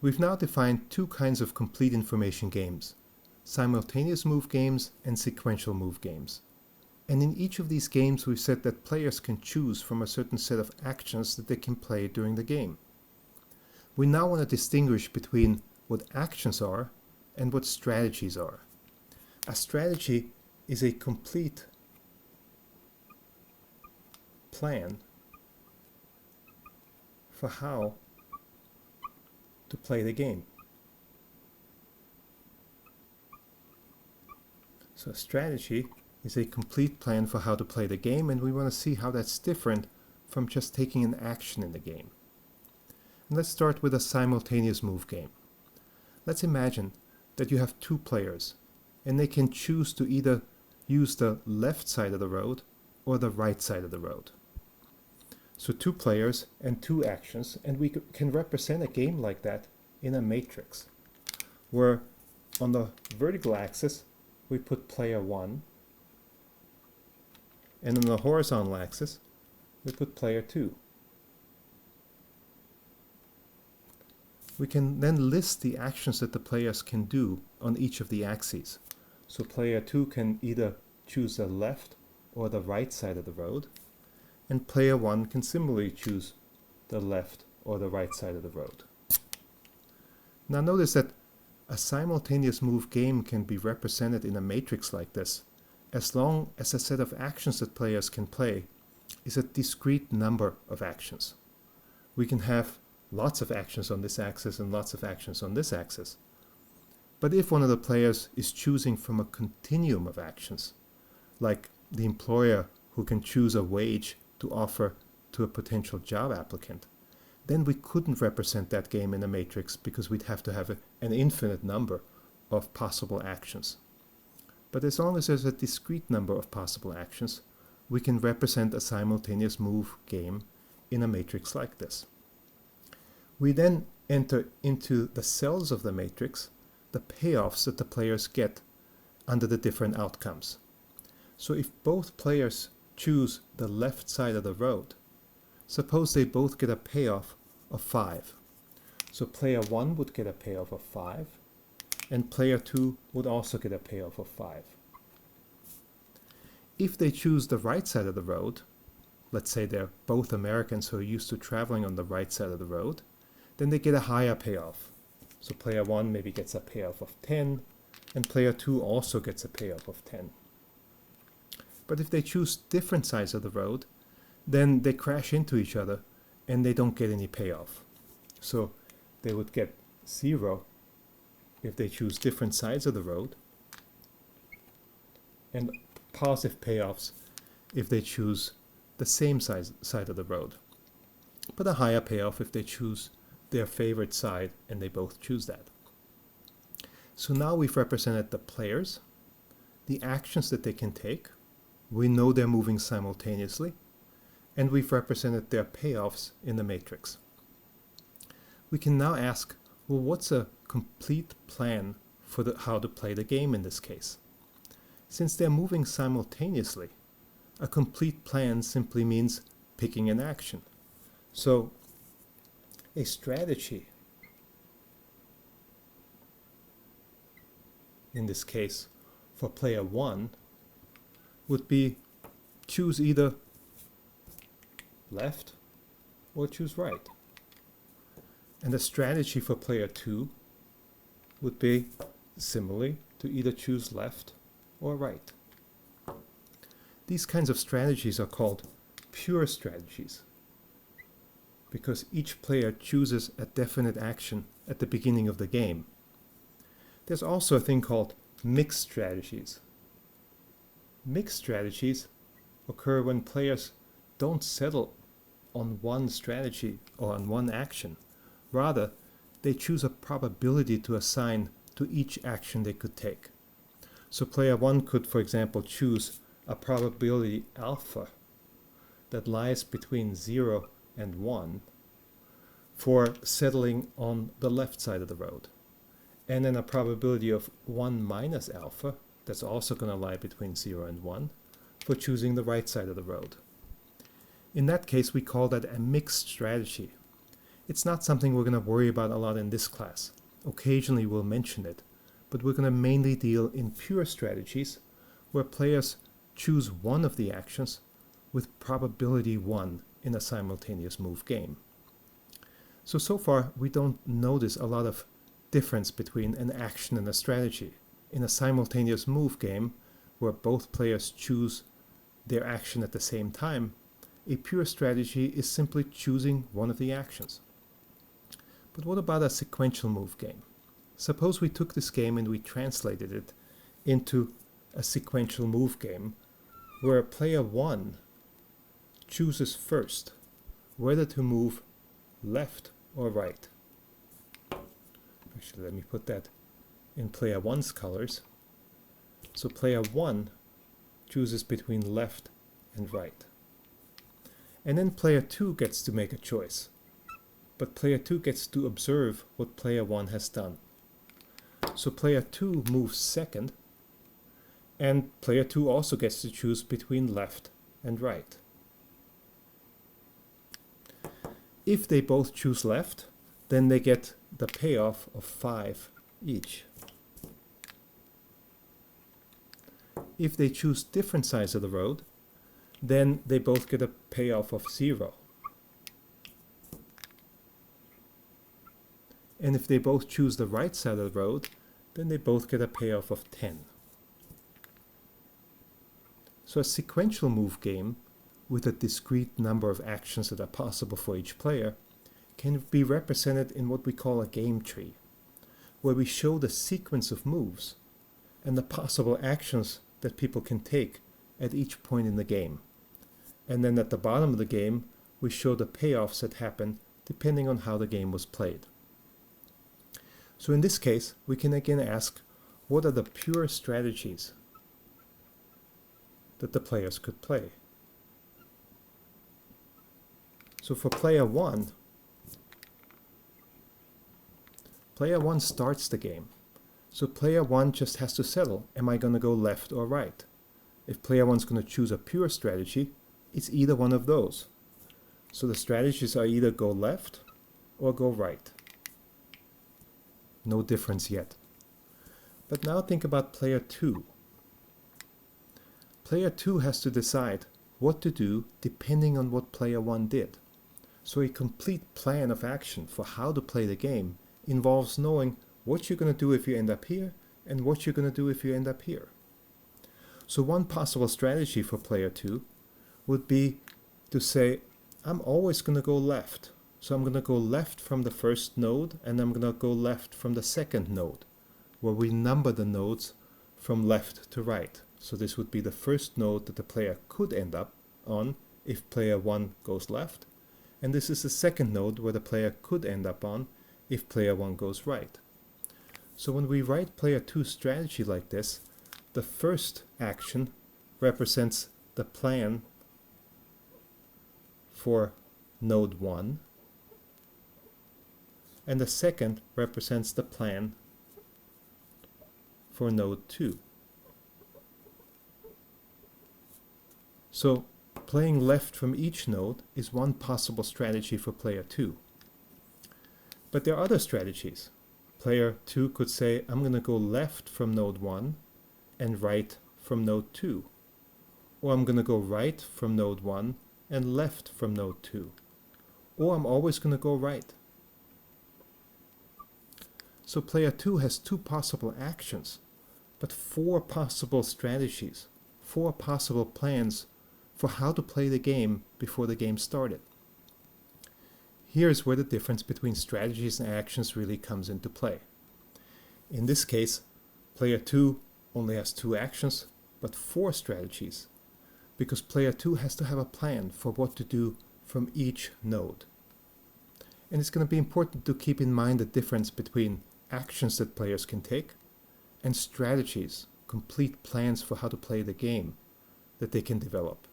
We've now defined two kinds of complete information games: simultaneous move games and sequential move games. And in each of these games we've said that players can choose from a certain set of actions that they can play during the game. We now want to distinguish between what actions are and what strategies are. A strategy is a complete plan for how to play the game. So a strategy is a complete plan for how to play the game, and we want to see how that's different from just taking an action in the game. And let's start with a simultaneous move game. Let's imagine that you have two players, and they can choose to either use the left side of the road or the right side of the road. So two players and two actions, and we can represent a game like that in a matrix, where on the vertical axis we put player 1, and on the horizontal axis we put player 2. We can then list the actions that the players can do on each of the axes. So player 2 can either choose the left or the right side of the road, and player 1 can similarly choose the left or the right side of the road. Now notice that a simultaneous move game can be represented in a matrix like this, as long as a set of actions that players can play is a discrete number of actions. We can have lots of actions on this axis and lots of actions on this axis. But if one of the players is choosing from a continuum of actions, like the employer who can choose a wage to offer to a potential job applicant, then we couldn't represent that game in a matrix because we'd have to have an infinite number of possible actions. But as long as there's a discrete number of possible actions, we can represent a simultaneous move game in a matrix like this. We then enter into the cells of the matrix the payoffs that the players get under the different outcomes. So if both players choose the left side of the road, suppose they both get a payoff of 5. So player 1 would get a payoff of 5, and player 2 would also get a payoff of 5. If they choose the right side of the road, let's say they're both Americans who are used to traveling on the right side of the road, then they get a higher payoff. So player 1 maybe gets a payoff of 10, and player 2 also gets a payoff of 10. But if they choose different sides of the road, then they crash into each other and they don't get any payoff. So they would get 0 if they choose different sides of the road, and positive payoffs if they choose the same side of the road, but a higher payoff if they choose their favorite side and they both choose that. So now we've represented the players, the actions that they can take, we know they're moving simultaneously, and we've represented their payoffs in the matrix. We can now ask, well, what's a complete plan for how to play the game in this case? Since they're moving simultaneously, a complete plan simply means picking an action. So a strategy, in this case for player 1, would be choose either left or choose right. And the strategy for player 2 would be similarly to either choose left or right. These kinds of strategies are called pure strategies because each player chooses a definite action at the beginning of the game. There's also a thing called mixed strategies. Mixed strategies occur when players don't settle on one strategy or on one action. Rather, they choose a probability to assign to each action they could take. So player 1 could, for example, choose a probability alpha that lies between 0 and 1 for settling on the left side of the road. And then a probability of 1 minus alpha that's also going to lie between 0 and 1 for choosing the right side of the road. In that case, we call that a mixed strategy. It's not something we're going to worry about a lot in this class. Occasionally we'll mention it, but we're going to mainly deal in pure strategies where players choose one of the actions with probability 1 in a simultaneous move game. So far we don't notice a lot of difference between an action and a strategy. In a simultaneous move game where both players choose their action at the same time, a pure strategy is simply choosing one of the actions. But what about a sequential move game? Suppose we took this game and we translated it into a sequential move game where player 1 chooses first whether to move left or right. Actually, let me put that in player 1's colors. So player 1 chooses between left and right. And then player 2 gets to make a choice. But player 2 gets to observe what player 1 has done. So player 2 moves second, and player 2 also gets to choose between left and right. If they both choose left, then they get the payoff of 5 each. If they choose different sides of the road, then they both get a payoff of 0. And if they both choose the right side of the road, then they both get a payoff of 10. So a sequential move game with a discrete number of actions that are possible for each player can be represented in what we call a game tree, where we show the sequence of moves and the possible actions that people can take at each point in the game. And then at the bottom of the game, we show the payoffs that happen depending on how the game was played. So in this case, we can again ask, what are the pure strategies that the players could play? So for player 1 starts the game. So player 1 just has to settle, am I going to go left or right? If player 1 is going to choose a pure strategy, it's either one of those. So the strategies are either go left or go right. No difference yet. But now think about player 2. Player 2 has to decide what to do depending on what player 1 did. So a complete plan of action for how to play the game involves knowing what you're going to do if you end up here and what you're going to do if you end up here. So one possible strategy for player 2 would be to say, I'm always going to go left. So I'm going to go left from the first node and I'm going to go left from the second node, where we number the nodes from left to right. So this would be the first node that the player could end up on if player 1 goes left. And this is the second node where the player could end up on if player 1 goes right. So when we write player 2's strategy like this, the first action represents the plan for node 1, and the second represents the plan for node 2. So playing left from each node is one possible strategy for player 2. But there are other strategies. Player 2 could say, I'm going to go left from node 1 and right from node 2. Or I'm going to go right from node 1 and left from node 2. Or I'm always going to go right. So player 2 has 2 possible actions, but 4 possible strategies, 4 possible plans for how to play the game before the game started. Here's where the difference between strategies and actions really comes into play. In this case, player 2 only has 2 actions, but 4 strategies, because player 2 has to have a plan for what to do from each node. And it's going to be important to keep in mind the difference between actions that players can take and strategies, complete plans for how to play the game that they can develop.